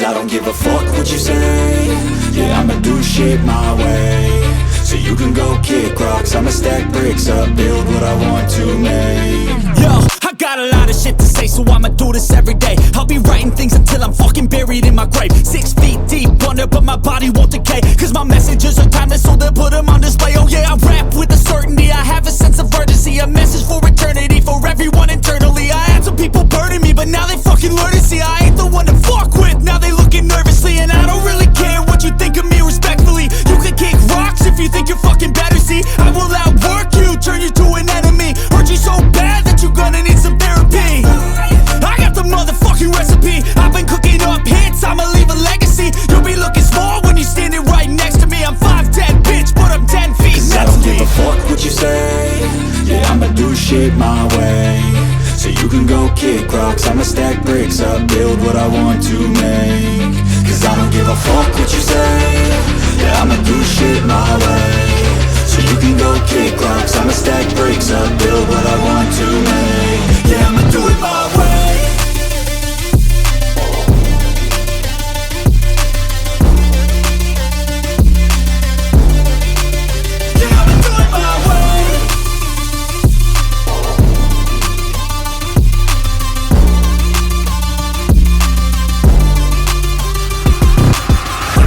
Cause I don't give a fuck what you say. Yeah, I'ma do shit my way. So you can go kick rocks, I'ma stack bricks up, build what I want to make. Yo, I got a lot of shit to say, so I'ma do this every day. I'll be writing things until I'm fucking buried in my grave. 6 feet deep under, but my body won't decay. Cause my messages are timeless, so they'll put them on display. Oh yeah, I rap with a certainty, I have a sense of urgency. A message for eternity, for everyone internally. I had some people burning me, but now they fucking learn to see I ain't the one to fuck with, now they looking nervously. And I don't really care what you think of me respectfully. You can kick rocks if you think you're fucking better, see. I will outwork you, turn you to an enemy. Hurt you so bad that you're gonna need some therapy. I got the motherfucking recipe. I've been cooking up hits, I'ma leave a legacy. You'll be looking small when you're standing right next to me. I'm 5'10", bitch, but I'm 10 feet next to me. I don't give a fuck what you say. Yeah, I'ma do shit my way. So you can go kick rocks, I'ma stack bricks up, build what I want to make. Cause I don't give a fuck what you say. Yeah, I'ma do shit my way. So you can go kick rocks, I'ma stack bricks up, build what I want to make. Yeah, I'ma do it my way. Yeah, I'ma do it my way.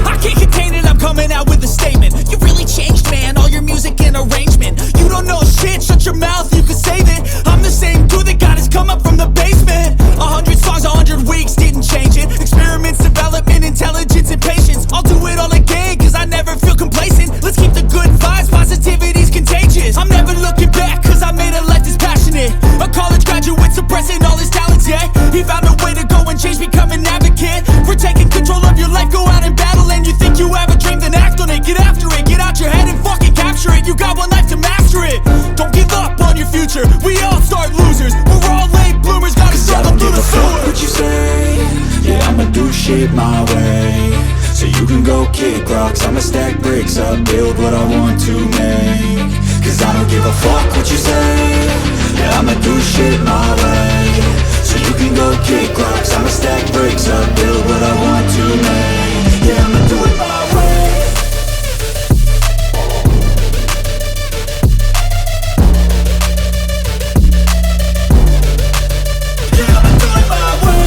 I can't contain it, I'm coming out with a statement. You really changed, man, all your music and arrangement. You don't know shit, shut your mouth, you can save it. I'm the same dude that got his come up from the basement. 100 songs, 100 weeks, didn't change it. Experiments, development, intelligence, and patience. I'll do it all again, cause I never feel complacent. Let's keep the good vibes, positivity's contagious. I'm never looking back, cause I made a life that's passionate. A college graduate suppressing all his talents, yeah. He found a way to go and change, become an advocate. For taking control of your life, go out and battle. And you think you have a dream, then act on it. Get after it, get out your head and fucking capture it. You got one life to master it. Don't give up on your future, we all start losers. We're all late bloomers, gotta start them through the sewer. I don't give a fuck what you say. Yeah, I'ma do shit my way. So you can go kick rocks, I'ma stack bricks up, build what I want to make. Cause I don't give a fuck what you say. Yeah, I'ma do shit my way. So you can go kick rocks, I'ma stack bricks up, build what I want to make. Yeah, I'ma do it my way. Yeah, I'ma do it my way.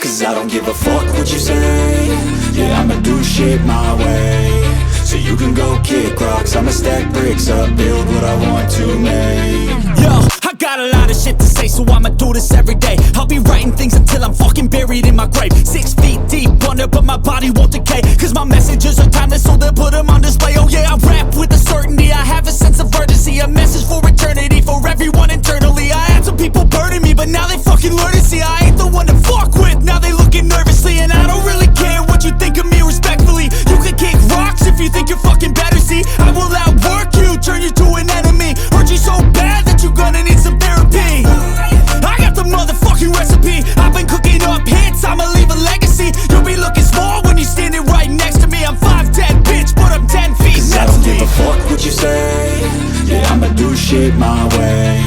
Cause I don't give a fuck what you say. Yeah, I'ma do shit my way. So you can go kick rocks, I'ma stack bricks up, build what I want to make. Yo, I got a lot of shit to say, so I'ma do this every day. I'll be writing things until I'm fucking buried in my grave. 6 feet deep under, but my body won't decay. Cause my messages are timeless, so they'll put them on display. Oh yeah, I rap with a certainty, I have a sense of urgency. A message for eternity, for everyone internally. I had some people burning me, but now they fucking learn to see I ain't the one to fuck with, now they looking nervously. And I don't really care what you think of me respectfully. You can kick rocks if you think you're fucking better, see. I will outwork you, turn you to an enemy. Hurt you so bad that you're gonna need some therapy. I got the motherfucking recipe. I've been cooking up hits, I'ma leave a legacy. You'll be looking small when you're standing right next to me. I'm 5'10", bitch, but I'm 10 feet next to me. I don't give a fuck what you say. Yeah, I'ma do shit my way.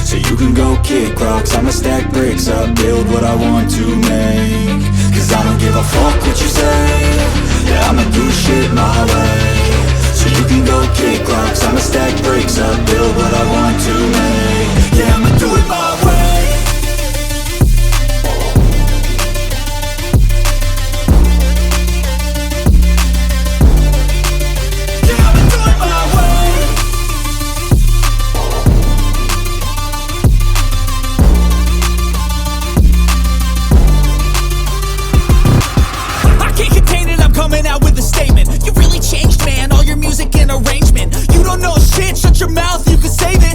So you can go kick rocks, I'ma stack bricks up, build what I want to make. Cause I don't give a fuck what you say. Yeah, I'ma do shit my way. So you can go kick rocks, I'ma stack bricks up, build what I want to make. Yeah, I'ma do it my way. Yeah, I'ma do it my way. I can't contain it, I'm coming out with a statement. You really changed, man, all your music and arrangement. You don't know shit, shut your mouth, you can save it.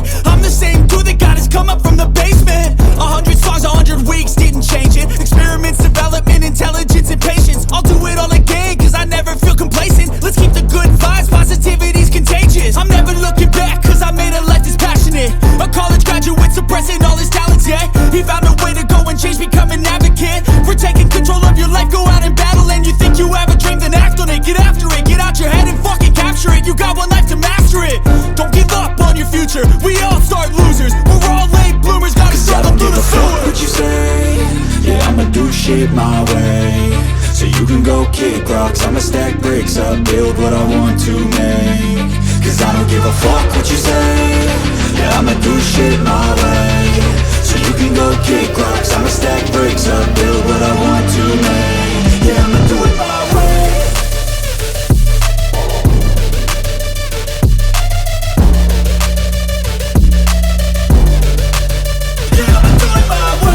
future, we all start losers. We're all late bloomers, gotta struggle through the sewer. Fuck what you say, yeah, I'ma do shit my way. So you can go kick rocks, I'ma stack bricks up, build what I want to make. Cause I don't give a fuck what you say, yeah, I'ma do shit my way. So you can go kick rocks, I'ma stack bricks up, build what I want to make. Yeah, I'ma do it my way. Yeah, I'ma do it my way.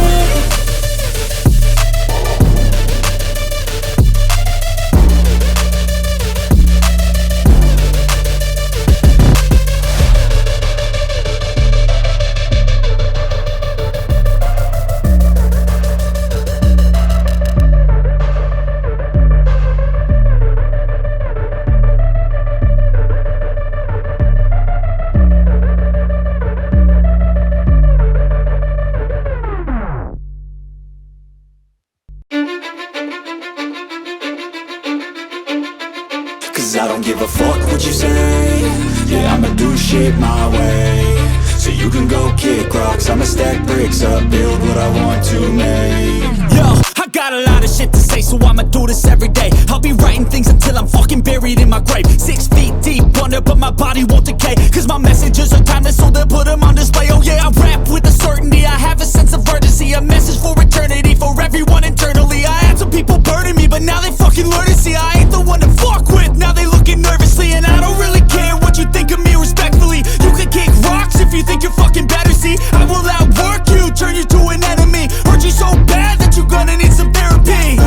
Cause I don't give a fuck what you say, yeah, I'ma do shit my way. So you can go kick rocks, I'ma stack bricks up, build what I want to make. Yo, I got a lot of shit to say, so I'ma do this every day. I'll be writing things until I'm fucking buried in my grave. 6 feet deep under, but my body won't decay. Cause my messages are timeless, so they'll put them on display. Oh yeah, I rap with a certainty, I have a sense of urgency. A message for eternity, for everyone internally. I had some people burning me, but now they fucking learn to see I ain't the one to fuck with, now they looking nervously. And I don't really care what you think of me, respectfully. You can kick rocks if you think you're fucking better, see. I will outwork you, turn you to an enemy. Hurt you so bad that you're gonna need some therapy.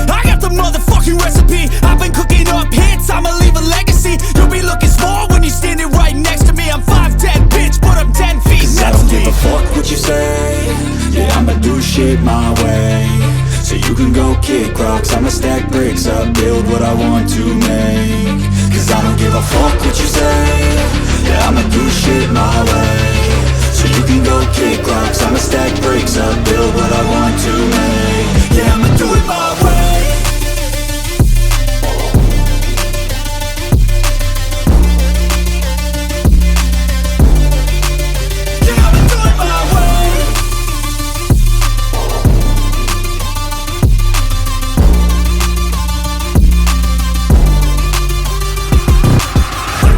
I got the motherfucking recipe, I've been cooking up hits, I'ma leave a legacy. You'll be looking small when you're standing right next to me. I'm 5'10", bitch, but I'm 10 feet Cause next I don't to give me. a fuck what you say, yeah, I'ma do shit my way. So you can go kick rocks, I'ma stack bricks up, build what I want to make. Cause I don't give a fuck what you say, yeah, I'ma do shit my way. So you can go kick rocks, I'ma stack bricks up, build what I want to make. Yeah, I'ma do it my way. Yeah, I'ma do it my way.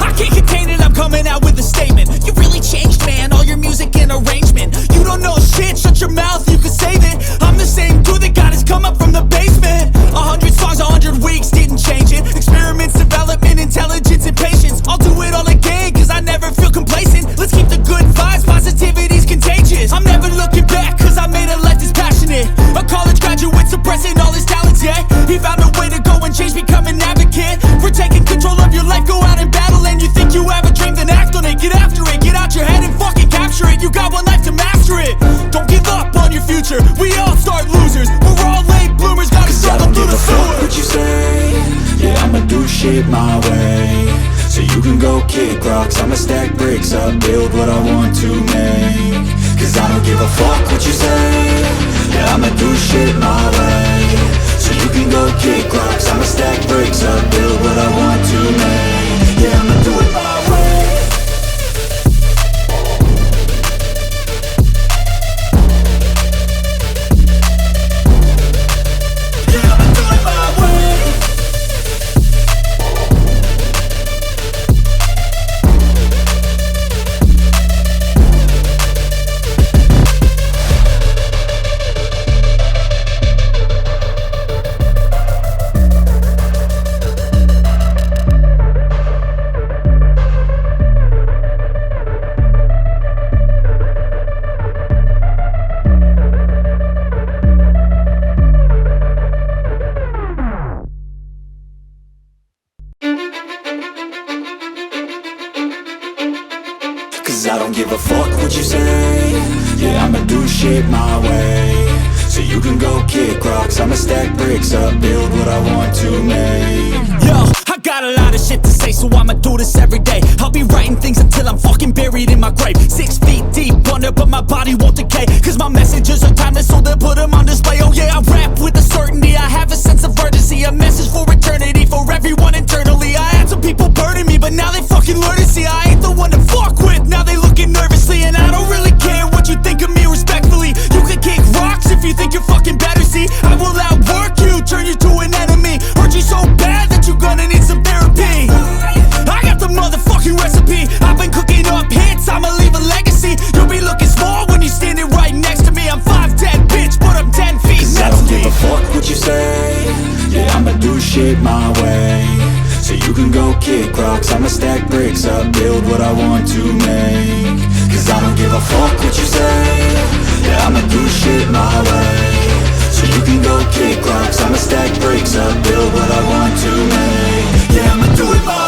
I can't contain it, I'm coming out with a statement. You really changed, man, all your music and arrangement. You don't know shit, shut your mouth, you can save it. I'm the same dude that got his come up from the basement. 100 songs, 100 weeks, didn't change it. Experiments, development, intelligence, and patience. I'll do it all again, cause I never feel complacent. Let's keep the good vibes, positivity's contagious. I'm never looking back, cause I made a life that's passionate. A college graduate suppressing all his talents, yeah. He found a way to go and change, become an advocate. For taking control of your life, go out and battle. And you think you have a dream, then act on it. Get after it, get out your head and fucking capture it. You got one life to master it. Don't give up on your future, we all start losers. We're all late bloomers, gotta struggle through the sewer. What you say, yeah, I'ma do shit my way. So you can go kick rocks, I'ma stack bricks up, build what I want to make. Cause I don't give a fuck what you say, yeah, I'ma do shit my way. So you can go kick rocks, I'ma stack bricks up, build what I want to make. Yeah, I'ma do it my way. Yeah, I'ma do it my way. Cause I don't give a fuck what you say, yeah, I'ma do shit my way. So you can go kick rocks, I'ma stack bricks up, build what I want to make. Yo, I got a lot of shit to say, so I'ma do this every day. I'll be writing things until I'm fucking buried in my grave. 6 feet deep under, but my body won't decay. Cause my messages are timeless, so they'll put them on display. Oh yeah, I rap with a certainty, I have a sense of urgency. A message for eternity, for everyone internally. I had some people burning me, but now they fucking learn to see I ain't the one to fuck with, now they look up, build what I want to make. Cause I don't give a fuck what you say. Yeah, I'ma do shit my way. So you can go kick rocks, I'ma stack bricks up, build what I want to make. Yeah, I'ma do it my way.